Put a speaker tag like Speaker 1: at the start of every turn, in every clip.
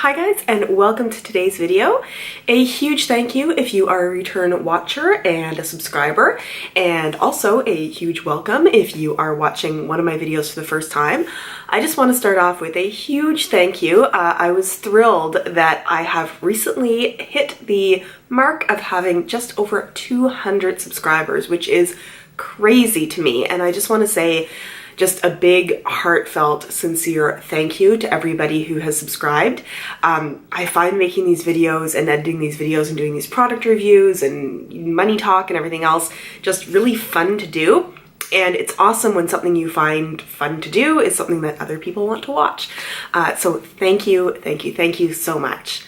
Speaker 1: Hi guys, and welcome to today's video. A huge thank you if you are a return watcher and a subscriber, and also a huge welcome if you are watching one of my videos for the first time. I just want to start off with a huge thank you. I was thrilled that I have recently hit the mark of having just over 200 subscribers, which is crazy to me, and I just want to say just a big, heartfelt, sincere thank you to everybody who has subscribed. I find making these videos and editing these videos and doing these product reviews and money talk and everything else just really fun to do. And it's awesome when something you find fun to do is something that other people want to watch. So thank you, thank you, thank you so much.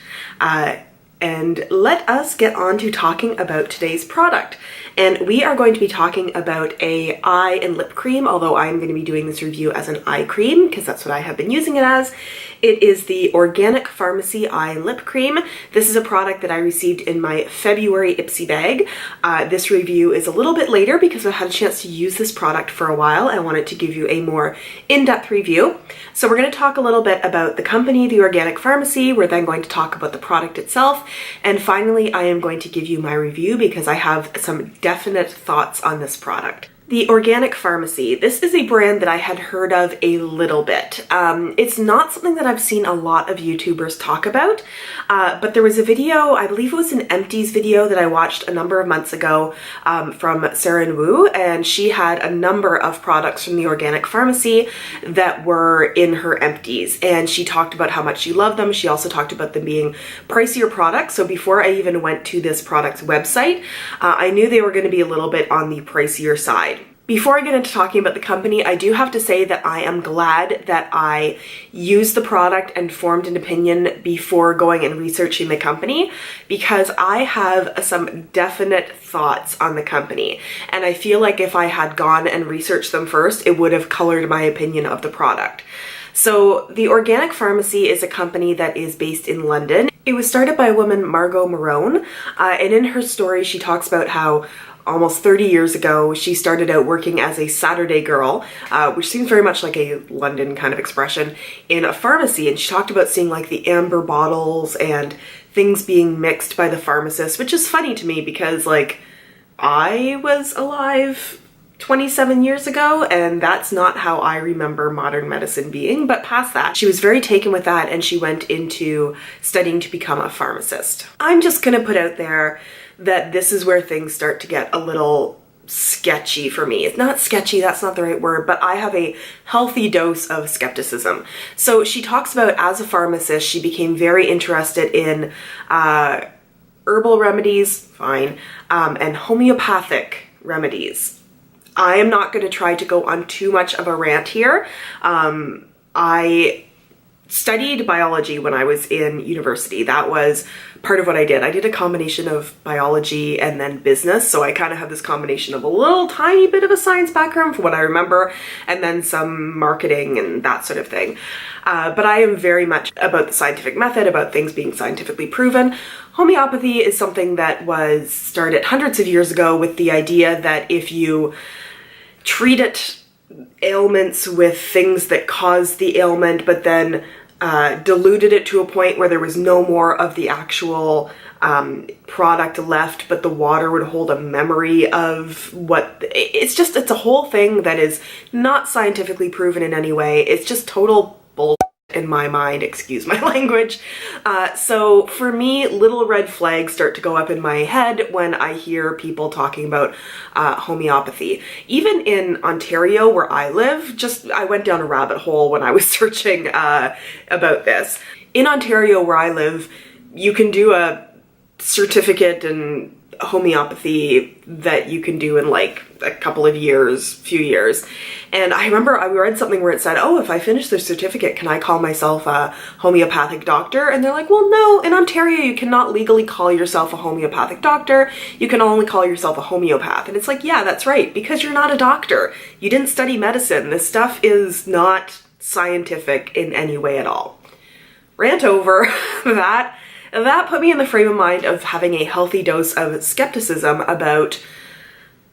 Speaker 1: And let us get on to talking about today's product. And we are going to be talking about a eye and lip cream, although I'm going to be doing this review as an eye cream because that's what I have been using it as. It is the Organic Pharmacy Eye and Lip Cream. This is a product that I received in my February Ipsy bag. This review is a little bit later because I've had a chance to use this product for a while. I wanted to give you a more in-depth review. So we're going to talk a little bit about the company, the Organic Pharmacy. We're then going to talk about the product itself. And finally, I am going to give you my review because I have some definite thoughts on this product. The Organic Pharmacy. This is a brand that I had heard of a little bit. It's not something that I've seen a lot of YouTubers talk about, but there was a video, I believe it was an Empties video that I watched a number of months ago from Sarah Wu, and she had a number of products from the Organic Pharmacy that were in her Empties, and she talked about how much she loved them. She also talked about them being pricier products, so before I even went to this product's website, I knew they were going to be a little bit on the pricier side. Before I get into talking about the company, I do have to say that I am glad that I used the product and formed an opinion before going and researching the company, because I have some definite thoughts on the company. And I feel like if I had gone and researched them first, it would have colored my opinion of the product. So the Organic Pharmacy is a company that is based in London. It was started by a woman, Margot Marone, and in her story she talks about how almost 30 years ago, she started out working as a Saturday girl, which seems very much like a London kind of expression, in a pharmacy. And she talked about seeing like the amber bottles and things being mixed by the pharmacist, which is funny to me because like I was alive 27 years ago, and that's not how I remember modern medicine being. But past that, she was very taken with that, and she went into studying to become a pharmacist. I'm just gonna put out there that this is where things start to get a little sketchy for me. It's not sketchy, that's not the right word, but I have a healthy dose of skepticism. So she talks about, as a pharmacist, she became very interested in herbal remedies, fine, and homeopathic remedies. I am not going to try to go on too much of a rant here. I studied biology when I was in university. That was part of what I did. I did a combination of biology and then business, so I kind of have this combination of a little tiny bit of a science background from what I remember, and then some marketing and that sort of thing. But I am very much about the scientific method, about things being scientifically proven. Homeopathy is something that was started hundreds of years ago with the idea that if you treated ailments with things that caused the ailment, but then diluted it to a point where there was no more of the actual product left, but the water would hold a memory of what it's a whole thing that is not scientifically proven in any way. It's just total bull in my mind, excuse my language. So for me, little red flags start to go up in my head when I hear people talking about homeopathy. Even in Ontario, where I live, I went down a rabbit hole when I was searching about this. In Ontario, where I live, you can do a certificate in homeopathy that you can do in like a couple of years, few years. And I remember I read something where it said, oh, if I finish the certificate, can I call myself a homeopathic doctor? And they're like, well, no, in Ontario, you cannot legally call yourself a homeopathic doctor. You can only call yourself a homeopath. And it's like, yeah, that's right, because you're not a doctor. You didn't study medicine. This stuff is not scientific in any way at all. Rant over. That put me in the frame of mind of having a healthy dose of skepticism about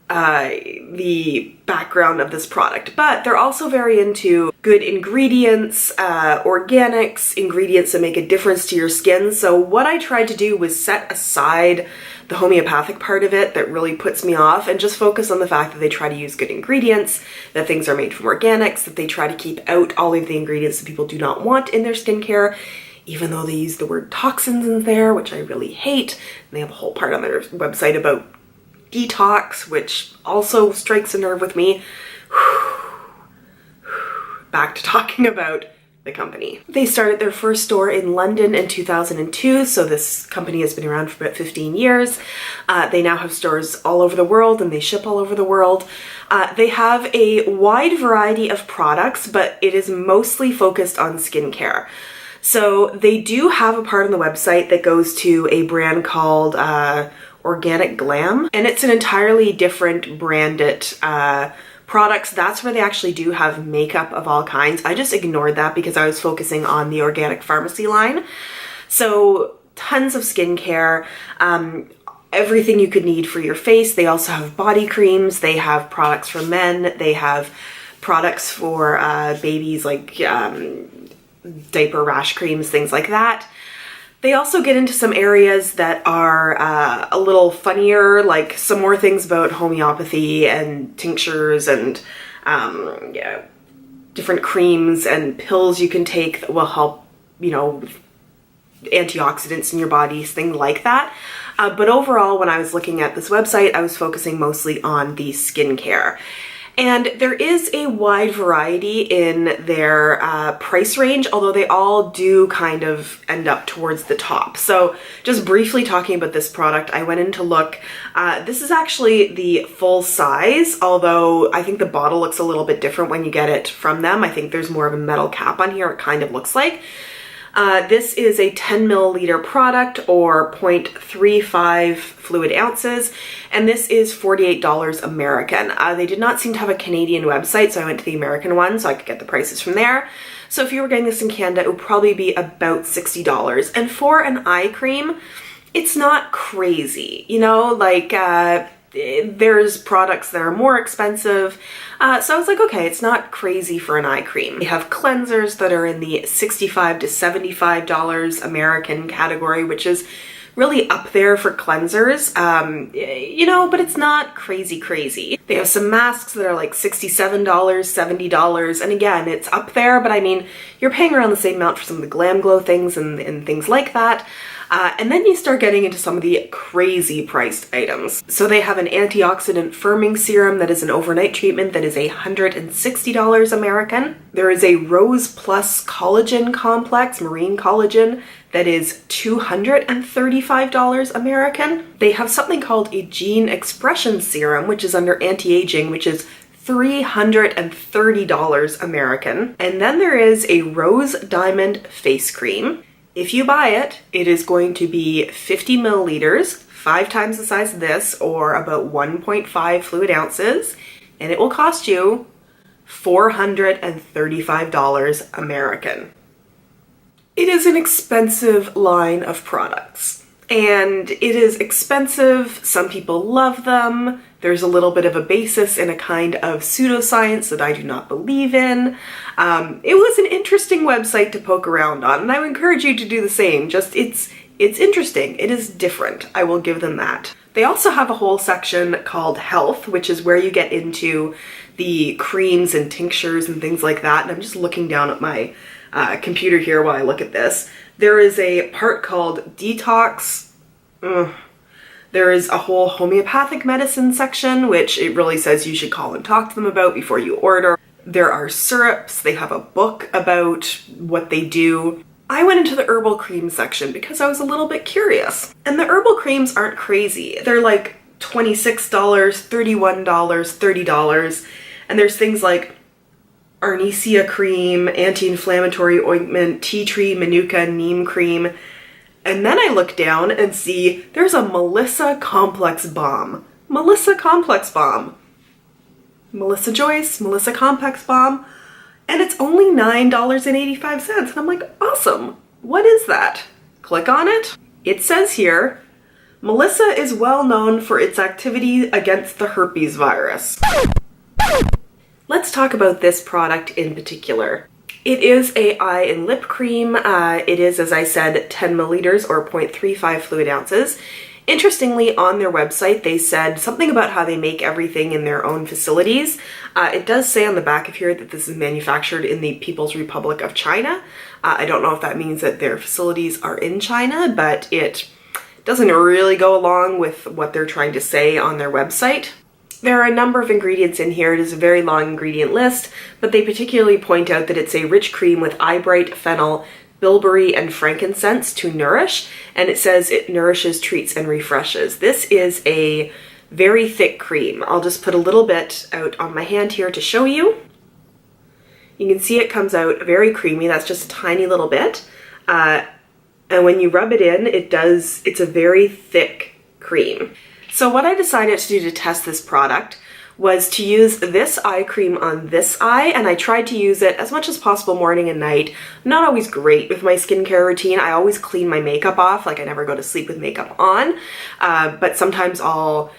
Speaker 1: the background of this product, but they're also very into good ingredients, organics, ingredients that make a difference to your skin. So what I tried to do was set aside the homeopathic part of it that really puts me off and just focus on the fact that they try to use good ingredients, that things are made from organics, that they try to keep out all of the ingredients that people do not want in their skincare, even though they use the word toxins in there, which I really hate. And they have a whole part on their website about detox, which also strikes a nerve with me. Back to talking about the company. They started their first store in London in 2002, so this company has been around for about 15 years. They now have stores all over the world and they ship all over the world. They have a wide variety of products, but it is mostly focused on skincare. So they do have a part on the website that goes to a brand called Organic Glam, and it's an entirely different branded products. That's where they actually do have makeup of all kinds. I just ignored that because I was focusing on the organic pharmacy line. So tons of skincare, everything you could need for your face. They also have body creams. They have products for men. They have products for babies, like diaper rash creams, things like that. They also get into some areas that are a little funnier, like some more things about homeopathy and tinctures and different creams and pills you can take that will help, you know, antioxidants in your body, things like that. But overall, when I was looking at this website, I was focusing mostly on the skincare. And there is a wide variety in their price range, although they all do kind of end up towards the top. So just briefly talking about this product, I went in to look. This is actually the full size, although I think the bottle looks a little bit different when you get it from them. I think there's more of a metal cap on here, it kind of looks like. This is a 10 milliliter product, or 0.35 fluid ounces, and this is $48 American. They did not seem to have a Canadian website, so I went to the American one so I could get the prices from there. So if you were getting this in Canada, it would probably be about $60. And for an eye cream, it's not crazy, you know, like there's products that are more expensive. So I was like, okay, it's not crazy for an eye cream. They have cleansers that are in the $65 to $75 American category, which is really up there for cleansers, you know, but it's not crazy. They have some masks that are like $67, $70, and again, it's up there, but I mean, you're paying around the same amount for some of the Glam Glow things and things like that. And then you start getting into some of the crazy priced items. So they have an antioxidant firming serum that is an overnight treatment that is $160 American. There is a Rose Plus collagen complex, marine collagen, that is $235 American. They have something called a gene expression serum, which is under anti-aging, which is $330 American. And then there is a Rose Diamond face cream. If you buy it, it is going to be 50 milliliters, 5 times the size of this, or about 1.5 fluid ounces, and it will cost you $435 American. It is an expensive line of products, and it is expensive. Some people love them. There's a little bit of a basis in a kind of pseudoscience that I do not believe in. It was an interesting website to poke around on, and I would encourage you to do the same. Just, it's interesting. It is different. I will give them that. They also have a whole section called Health, which is where you get into the creams and tinctures and things like that. And I'm just looking down at my computer here while I look at this. There is a part called Detox. There is a whole homeopathic medicine section, which it really says you should call and talk to them about before you order. There are syrups. They have a book about what they do. I went into the herbal cream section because I was a little bit curious. And the herbal creams aren't crazy. They're like $26, $31, $30. And there's things like Arnica cream, anti-inflammatory ointment, tea tree, manuka, neem cream. And then I look down and see there's a Melissa Complex Balm. Melissa Complex Balm. Melissa Joyce, Melissa Complex Balm. And it's only $9.85. And I'm like, awesome. What is that? Click on it. It says here, Melissa is well known for its activity against the herpes virus. Let's talk about this product in particular. It is a eye and lip cream. It is, as I said, 10 milliliters or 0.35 fluid ounces. Interestingly, on their website, they said something about how they make everything in their own facilities. It does say on the back of here that this is manufactured in the People's Republic of China. I don't know if that means that their facilities are in China, but it doesn't really go along with what they're trying to say on their website. There are a number of ingredients in here. It is a very long ingredient list, but they particularly point out that it's a rich cream with eyebright, fennel, bilberry, and frankincense to nourish, and it says it nourishes, treats, and refreshes. This is a very thick cream. I'll just put a little bit out on my hand here to show you. You can see it comes out very creamy. That's just a tiny little bit. And when you rub it in, it's a very thick cream. So what I decided to do to test this product was to use this eye cream on this eye, and I tried to use it as much as possible morning and night. Not always great with my skincare routine. I always clean my makeup off, like I never go to sleep with makeup on, but sometimes I'll,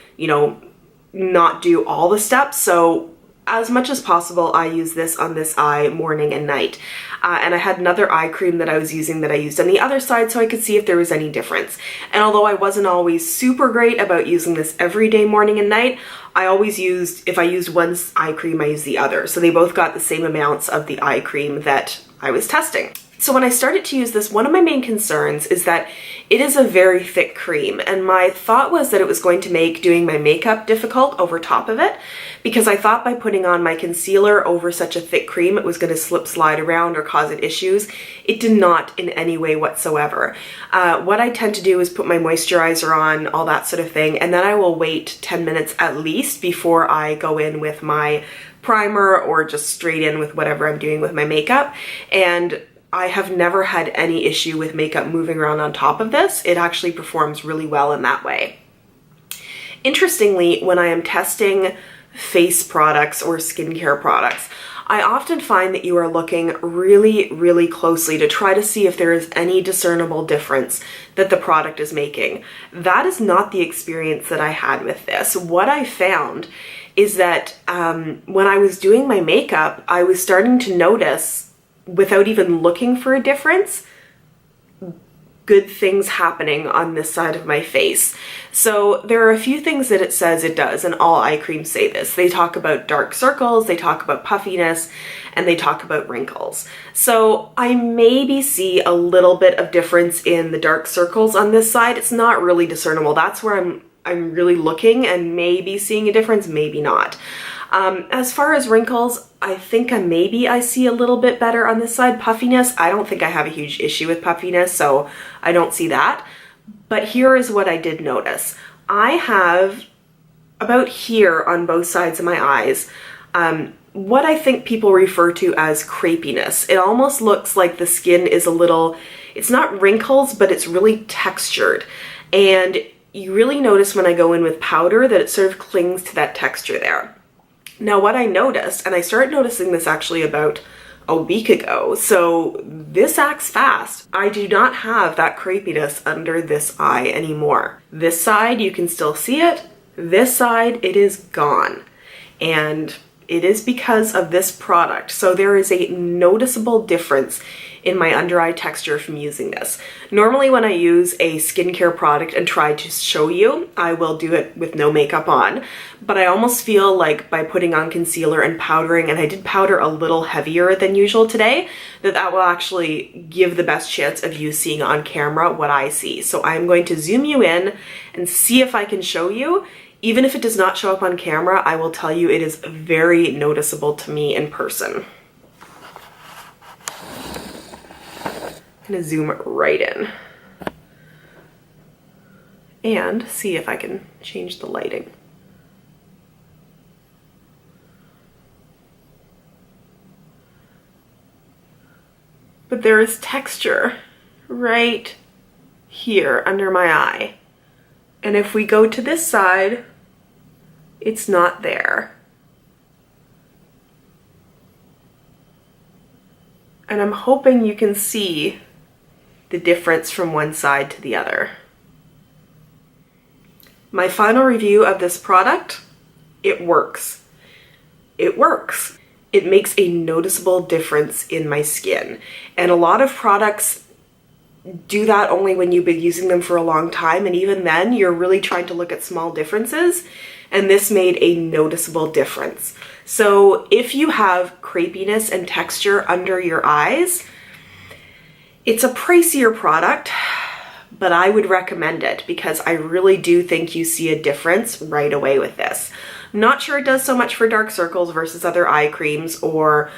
Speaker 1: not do all the steps. So as much as possible, I use this on this eye morning and night. And I had another eye cream that I was using that I used on the other side so I could see if there was any difference. And although I wasn't always super great about using this every day, morning and night, I always used, if I used one eye cream, I used the other. So they both got the same amounts of the eye cream that I was testing. So when I started to use this, one of my main concerns is that it is a very thick cream, and my thought was that it was going to make doing my makeup difficult over top of it, because I thought by putting on my concealer over such a thick cream it was going to slide around or cause it issues. It did not in any way whatsoever. What I tend to do is put my moisturizer on, all that sort of thing, and then I will wait 10 minutes at least before I go in with my primer or just straight in with whatever I'm doing with my makeup. And I have never had any issue with makeup moving around on top of this. It actually performs really well in that way. Interestingly, when I am testing face products or skincare products, I often find that you are looking really, really closely to try to see if there is any discernible difference that the product is making. That is not the experience that I had with this. What I found is that when I was doing my makeup, I was starting to notice, without even looking for a difference, good things happening on this side of my face. So there are a few things that it says it does, and all eye creams say this. They talk about dark circles, they talk about puffiness, and they talk about wrinkles. So I maybe see a little bit of difference in the dark circles on this side. It's not really discernible. That's where I'm really looking and maybe seeing a difference, maybe not. As far as wrinkles, I think maybe I see a little bit better on this side. Puffiness, I don't think I have a huge issue with puffiness, so I don't see that. But here is what I did notice. I have about here on both sides of my eyes, what I think people refer to as crepiness. It almost looks like the skin is a little, it's not wrinkles, but it's really textured. And you really notice when I go in with powder that it sort of clings to that texture there. Now what I noticed, and I started noticing this actually about a week ago, so this acts fast. I do not have that crepiness under this eye anymore. This side, you can still see it. This side, it is gone. And it is because of this product. So there is a noticeable difference in my under eye texture from using this. Normally when I use a skincare product and try to show you, I will do it with no makeup on, but I almost feel like by putting on concealer and powdering, and I did powder a little heavier than usual today, that will actually give the best chance of you seeing on camera what I see. So I'm going to zoom you in and see if I can show you. Even if it does not show up on camera, I will tell you it is very noticeable to me in person. I'm gonna zoom right in and see if I can change the lighting. But there is texture right here under my eye. And if we go to this side, it's not there. And I'm hoping you can see the difference from one side to the other. My final review of this product, it works. It works. It makes a noticeable difference in my skin. And a lot of products do that only when you've been using them for a long time, and even then you're really trying to look at small differences, and this made a noticeable difference. So if you have crepiness and texture under your eyes, it's a pricier product, but I would recommend it because I really do think you see a difference right away with this. I'm not sure it does so much for dark circles versus other eye creams or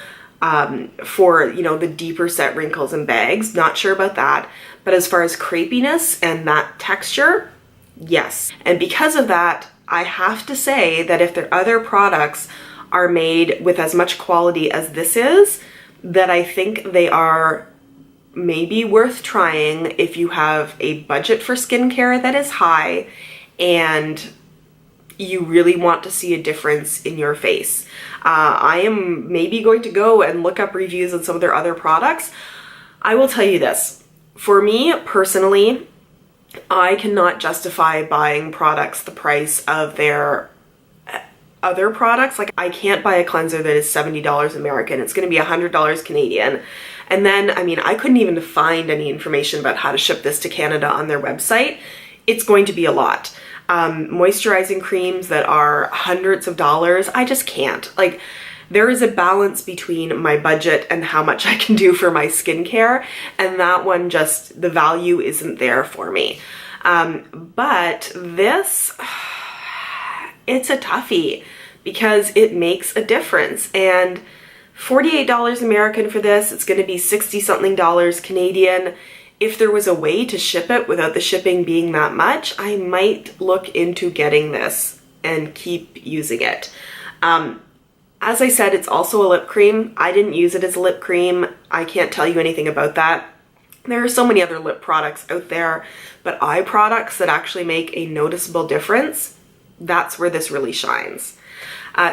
Speaker 1: for, you know, the deeper set wrinkles and bags. Not sure about that. But as far as crepiness and that texture, yes. And because of that, I have to say that if their other products are made with as much quality as this is, that I think they are maybe worth trying if you have a budget for skincare that is high and you really want to see a difference in your face. I am maybe going to go and look up reviews on some of their other products. I will tell you this, for me personally, I cannot justify buying products the price of their other products. Like, I can't buy a cleanser that is $70 American. It's going to be $100 Canadian. And then, I mean, I couldn't even find any information about how to ship this to Canada on their website. It's going to be a lot. Moisturizing creams that are hundreds of dollars, I just can't. Like, there is a balance between my budget and how much I can do for my skincare, and that one just, the value isn't there for me. But this, it's a toughie because it makes a difference. And $48 American for this, it's going to be 60 something dollars Canadian. If there was a way to ship it without the shipping being that much, I might look into getting this and keep using it. As I said, it's also a lip cream. I didn't use it as a lip cream. I can't tell you anything about that. There are so many other lip products out there, but eye products that actually make a noticeable difference, that's where this really shines.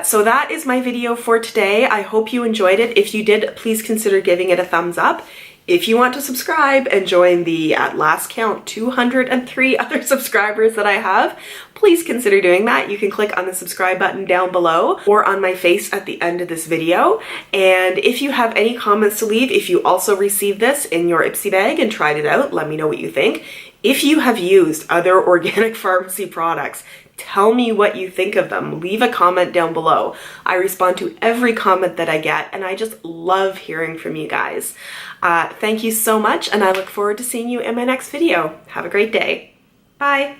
Speaker 1: So that is my video for today. I hope you enjoyed it. If you did, please consider giving it a thumbs up. If you want to subscribe and join the, at last count, 203 other subscribers that I have, please consider doing that. You can click on the subscribe button down below or on my face at the end of this video. And if you have any comments to leave, if you also received this in your Ipsy bag and tried it out, let me know what you think. If you have used other organic pharmacy products, tell me what you think of them. Leave a comment down below. I respond to every comment that I get, and I just love hearing from you guys. Thank you so much, and I look forward to seeing you in my next video. Have a great day. Bye.